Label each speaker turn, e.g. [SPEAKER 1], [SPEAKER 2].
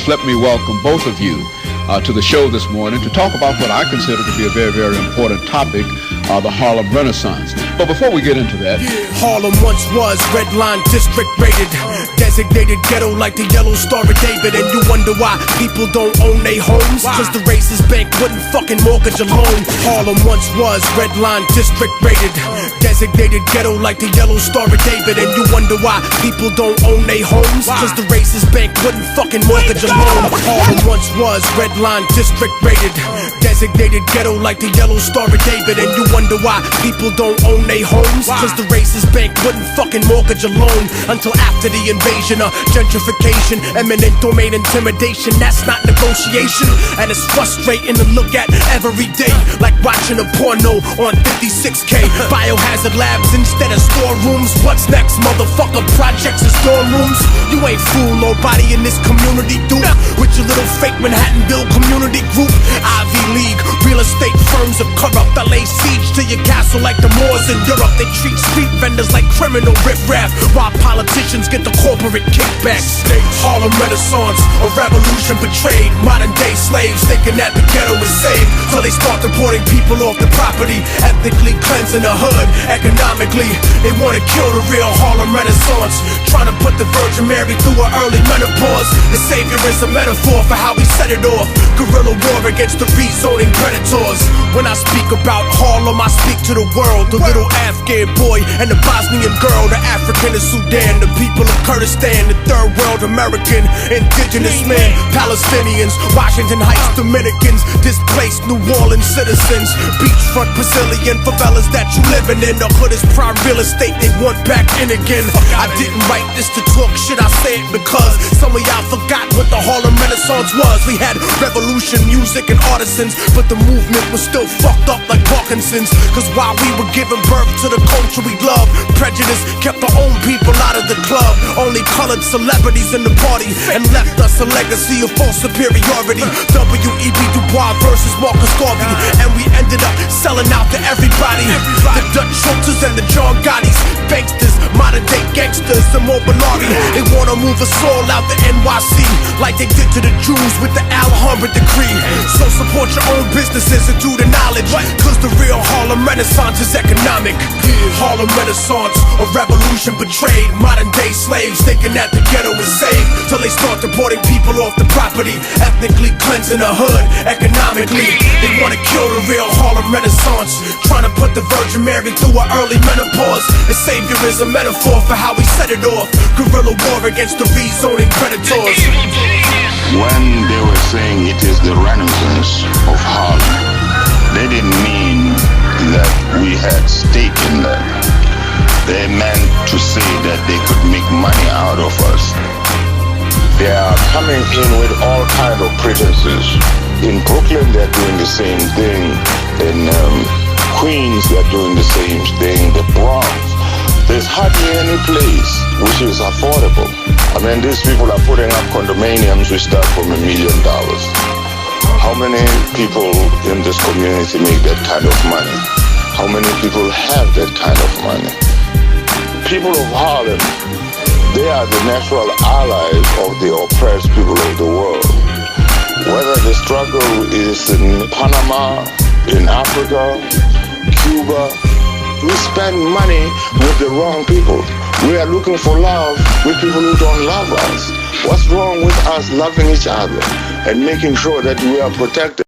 [SPEAKER 1] folks, let me welcome both of you to the show this morning to talk about what I consider to be a very, very important topic, the Harlem Renaissance. But before we get into that...
[SPEAKER 2] Harlem once was red line district rated, designated ghetto like the yellow Star of David. And you wonder why people don't own their homes, cause the racist bank wouldn't fucking mortgage a loan. Harlem once was red line district rated, designated ghetto like the yellow Star of David. And you wonder why people don't own their homes, cause the racist bank wouldn't fucking mortgage a loan. Harlem once was red line district rated, designated ghetto like the yellow Star of David. And you wonder why people don't own their homes, cause the racist bank wouldn't fucking mortgage a loan. Until after the invasion of gentrification, eminent domain intimidation, that's not negotiation. And it's frustrating to look at every day, like watching a porno on 56K. Biohazard labs instead of storerooms. What's next, motherfucker? Projects and storm rooms. You ain't fool nobody in this community, dude. With your little fake Manhattanville community group. Ivy League, real estate firms are corrupt. I lay siege to your castle like the Moors in Europe. They treat street vendors like criminal riffraff, while politicians get the corporate kickbacks. Harlem Renaissance, a revolution betrayed. Modern day slaves thinking that the ghetto is saved, so they start deporting people off the property, ethnically cleansing the hood. Economically, they wanna kill the real Harlem Renaissance, trying to put the Virgin Mary through her early menopause. The savior is a metaphor for how we set it off. Guerrilla war against the rezoning predators. When I speak about Harlem, I speak to the world. The little Afghan boy and the Bosnian girl, the African of Sudan, the people of Kurdistan, the third world American, indigenous man, Palestinians, Washington Heights Dominicans, displaced New Orleans citizens, beachfront Brazilian favelas that you living in. The hood is prime real estate, they want back in again. I didn't write this to talk shit, I say it because some of y'all forgot what the Harlem Renaissance was. We had revolution, music, and artisans, but the movement was still fucked up like Parkinson's. Cause while we were giving birth to the culture we love, prejudice kept our own people out of the club. Only colored celebrities in the party, and left us a legacy of false superiority. W.E.B. Du Bois versus Marcus Garvey, and we ended up selling out to everybody. The Dutch Schultzes and the John Gottis, banksters, modern day gangsters, the Mobilari. They wanna move us all out the NYC, like they did to the Jews with the Alhambra decree. So support your own businesses and do the knowledge, cause the real Harlem Renaissance is economic. Harlem Renaissance, a revolution betrayed. Modern day slaves thinking that the ghetto is saved, till they start deporting people off the property, ethnically cleansing the hood. Economically, they wanna kill the real Harlem Renaissance, trying to put the Virgin Mary through her early menopause. The savior is a metaphor for how we set it off. Guerrilla war against the rezoning predators.
[SPEAKER 3] When they were saying it is the Renaissance of Harlem, they didn't mean that we had stake in that. They meant to say that they could make money out of us. They are coming in with all kinds of pretenses. In Brooklyn, they're doing the same thing. In Queens, they're doing the same thing. The Bronx, there's hardly any place which is affordable. I mean, these people are putting up condominiums which start from $1 million. How many people in this community make that kind of money? How many people have that kind of money? People of Harlem, they are the natural allies of the oppressed people of the world. Whether the struggle is in Panama, in Africa, Cuba, we spend money with the wrong people. We are looking for love with people who don't love us. What's wrong with us loving each other and making sure that we are protected?